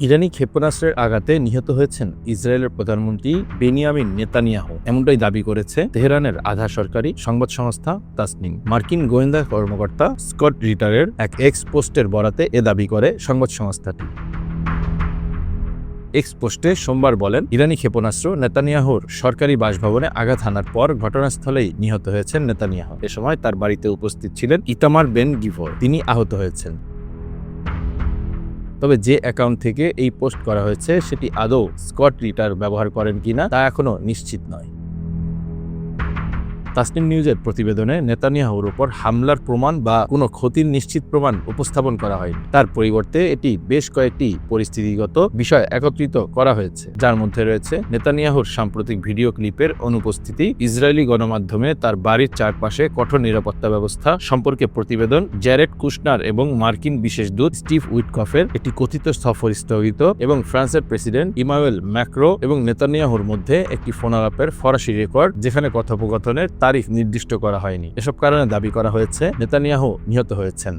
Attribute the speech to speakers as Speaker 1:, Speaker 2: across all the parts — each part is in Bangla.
Speaker 1: ইরানি ক্ষেপণাস্ত্রের আঘাতে নিহত হয়েছেন ইসরায়েলের প্রধানমন্ত্রী বেনিয়ামিন নেতানিয়াহু, এমনটাই দাবি করেছে তেহরানের আধা সরকারি সংবাদ সংস্থা তাসনিম। মার্কিন গোয়েন্দা কর্মকর্তা স্কট রিটারের এক এক্স পোস্টের বরাতে এ দাবি করে সংবাদ সংস্থাটি। এক্স পোস্টে সোমবার বলেন, ইরানি ক্ষেপণাস্ত্র নেতানিয়াহুর সরকারি বাসভবনে আঘাত হানার পর ঘটনাস্থলেই নিহত হয়েছেন নেতানিয়াহু। এ সময় তার বাড়িতে উপস্থিত ছিলেন ইতামার বেন গিভর, তিনি আহত হয়েছেন। তবে যে অ্যাকাউন্ট থেকে এই পোস্ট করা হয়েছে সেটি আদৌ স্কট রিটার ব্যবহার করেন কিনা তা এখনো নিশ্চিত নয়। তাসনিম নিউজের প্রতিবেদনে নেতানিয়াহুর উপর হামলার প্রমাণ বা কোনো ক্ষতির নিশ্চিত প্রমাণ উপস্থাপন করা হয়নি। তার পরিবর্তে এটি বেশ কয়েকটি পরিস্থিতিগত বিষয় একত্রিত করা হয়েছে, যার মধ্যে রয়েছে নেতানিয়াহুর সাম্প্রতিক ভিডিও ক্লিপের অনুপস্থিতি, ইসরায়েলি গণমাধ্যমে তার বাড়ির চারপাশে কঠোর নিরাপত্তা ব্যবস্থা সম্পর্কে প্রতিবেদন, জ্যারেড কুশনার এবং মার্কিন বিশেষ দূত স্টিভ উইটকফের একটি কথিত সফর স্থগিত এবং ফ্রান্সের প্রেসিডেন্ট ইমানুয়েল ম্যাক্রো এবং নেতানিয়াহুর মধ্যে একটি ফোনালাপের ফরাসি রেকর্ড, যেখানে কথোপকথনের তারিখ নির্দিষ্ট করা হয়নি। এসব কারণে দাবি করা হয়েছে নেতানিয়াহু নিহত হয়েছেন।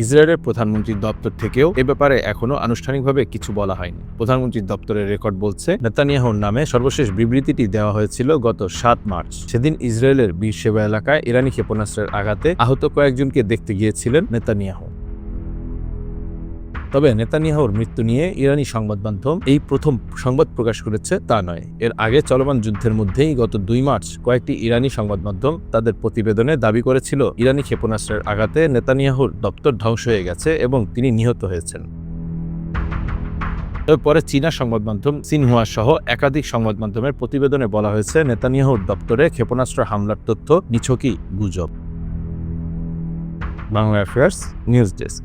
Speaker 1: ইসরায়েলের প্রধানমন্ত্রীর দপ্তর থেকেও এ ব্যাপারে এখনো আনুষ্ঠানিকভাবে কিছু বলা হয়নি। প্রধানমন্ত্রীর দপ্তরের রেকর্ড বলছে, নেতানিয়াহুর নামে সর্বশেষ বিবৃতিটি দেওয়া হয়েছিল গত 7 মার্চ। সেদিন ইসরায়েলের বীরসেবা এলাকায় ইরানি ক্ষেপণাস্ত্রের আঘাতে আহত কয়েকজনকে দেখতে গিয়েছিলেন নেতানিয়াহু। তবে নেতানিয়াহুর মৃত্যু নিয়ে ইরানি সংবাদ মাধ্যম এই প্রথম সংবাদ প্রকাশ করেছে তা নয়। এর আগে চলমান যুদ্ধের মধ্যেই গত 2 মার্চ কয়েকটি ইরানি সংবাদ মাধ্যম তাদের প্রতিবেদনে দাবি করেছিল ইরানি ক্ষেপণাস্ত্রের আঘাতে নেতানিয়াহুর দপ্তর ধ্বংস হয়ে গেছে এবং তিনি নিহত হয়েছেন। তবে পরে চীনা সংবাদ মাধ্যম সিনহুয়া সহ একাধিক সংবাদ মাধ্যমের প্রতিবেদনে বলা হয়েছে নেতানিয়াহুর দপ্তরে ক্ষেপণাস্ত্র হামলার তথ্য নিছকই গুজব। Bangla affairs news desk.